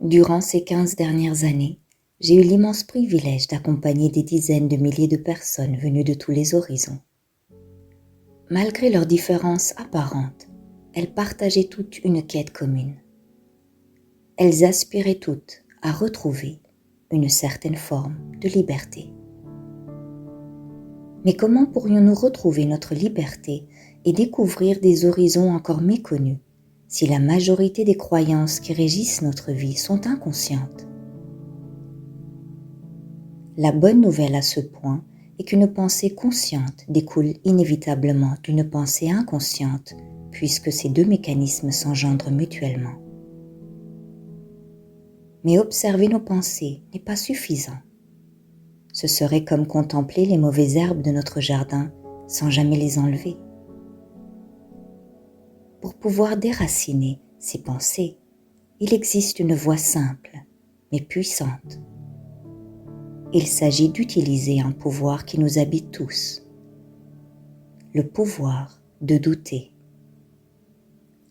Durant ces 15 dernières années, j'ai eu l'immense privilège d'accompagner des dizaines de milliers de personnes venues de tous les horizons. Malgré leurs différences apparentes, elles partageaient toutes une quête commune. Elles aspiraient toutes à retrouver une certaine forme de liberté. Mais comment pourrions-nous retrouver notre liberté et découvrir des horizons encore méconnus si la majorité des croyances qui régissent notre vie sont inconscientes? La bonne nouvelle à ce point est qu'une pensée consciente découle inévitablement d'une pensée inconsciente, puisque ces deux mécanismes s'engendrent mutuellement. Mais observer nos pensées n'est pas suffisant. Ce serait comme contempler les mauvaises herbes de notre jardin sans jamais les enlever. Pour pouvoir déraciner ces pensées, il existe une voie simple, mais puissante. Il s'agit d'utiliser un pouvoir qui nous habite tous, le pouvoir de douter.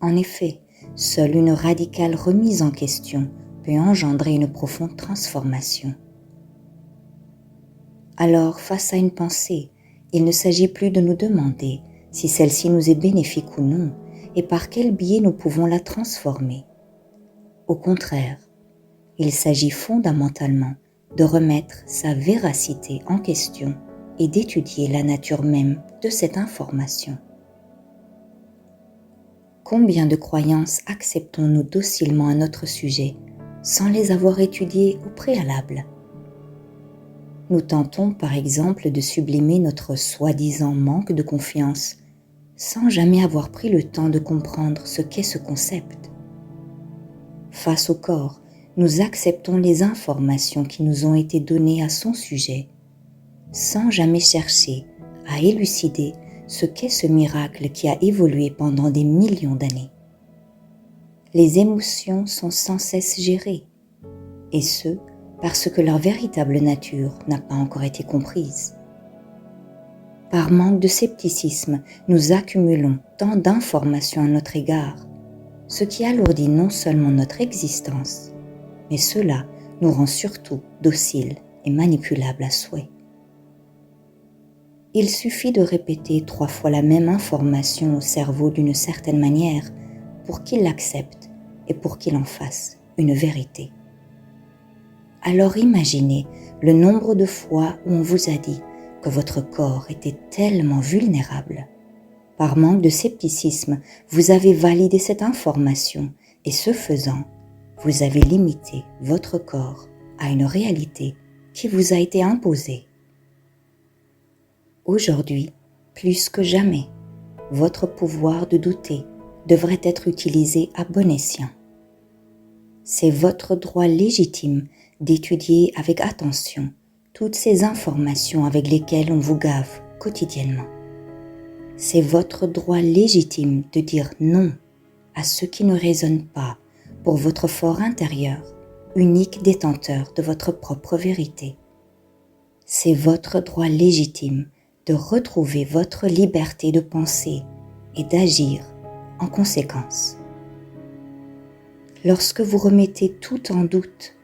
En effet, seule une radicale remise en question peut engendrer une profonde transformation. Alors, face à une pensée, il ne s'agit plus de nous demander si celle-ci nous est bénéfique ou non et par quel biais nous pouvons la transformer. Au contraire, il s'agit fondamentalement de remettre sa véracité en question et d'étudier la nature même de cette information. Combien de croyances acceptons-nous docilement à notre sujet sans les avoir étudiées au préalable? Nous tentons par exemple de sublimer notre soi-disant manque de confiance sans jamais avoir pris le temps de comprendre ce qu'est ce concept. Face au corps, nous acceptons les informations qui nous ont été données à son sujet sans jamais chercher à élucider ce qu'est ce miracle qui a évolué pendant des millions d'années. Les émotions sont sans cesse gérées, et ce, parce que leur véritable nature n'a pas encore été comprise. Par manque de scepticisme, nous accumulons tant d'informations à notre égard, ce qui alourdit non seulement notre existence, mais cela nous rend surtout dociles et manipulables à souhait. Il suffit de répéter 3 fois la même information au cerveau d'une certaine manière pour qu'il l'accepte et pour qu'il en fasse une vérité. Alors imaginez le nombre de fois où on vous a dit que votre corps était tellement vulnérable. Par manque de scepticisme, vous avez validé cette information et ce faisant, vous avez limité votre corps à une réalité qui vous a été imposée. Aujourd'hui, plus que jamais, votre pouvoir de douter devrait être utilisé à bon escient. C'est votre droit légitime d'étudier avec attention toutes ces informations avec lesquelles on vous gave quotidiennement. C'est votre droit légitime de dire non à ce qui ne résonne pas pour votre fort intérieur, unique détenteur de votre propre vérité. C'est votre droit légitime de retrouver votre liberté de penser et d'agir en conséquence. Lorsque vous remettez tout en doute,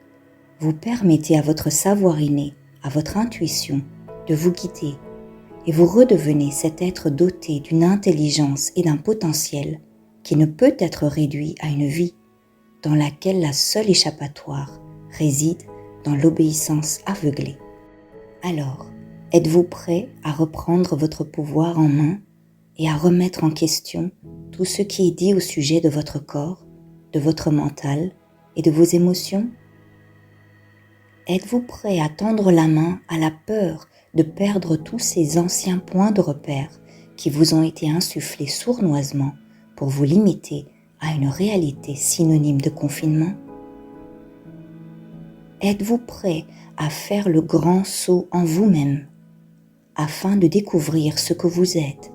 vous permettez à votre savoir inné, à votre intuition, de vous guider et vous redevenez cet être doté d'une intelligence et d'un potentiel qui ne peut être réduit à une vie dans laquelle la seule échappatoire réside dans l'obéissance aveuglée. Alors, êtes-vous prêt à reprendre votre pouvoir en main et à remettre en question tout ce qui est dit au sujet de votre corps, de votre mental et de vos émotions? Êtes-vous prêt à tendre la main à la peur de perdre tous ces anciens points de repère qui vous ont été insufflés sournoisement pour vous limiter à une réalité synonyme de confinement? Êtes-vous prêt à faire le grand saut en vous-même afin de découvrir ce que vous êtes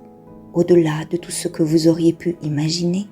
au-delà de tout ce que vous auriez pu imaginer?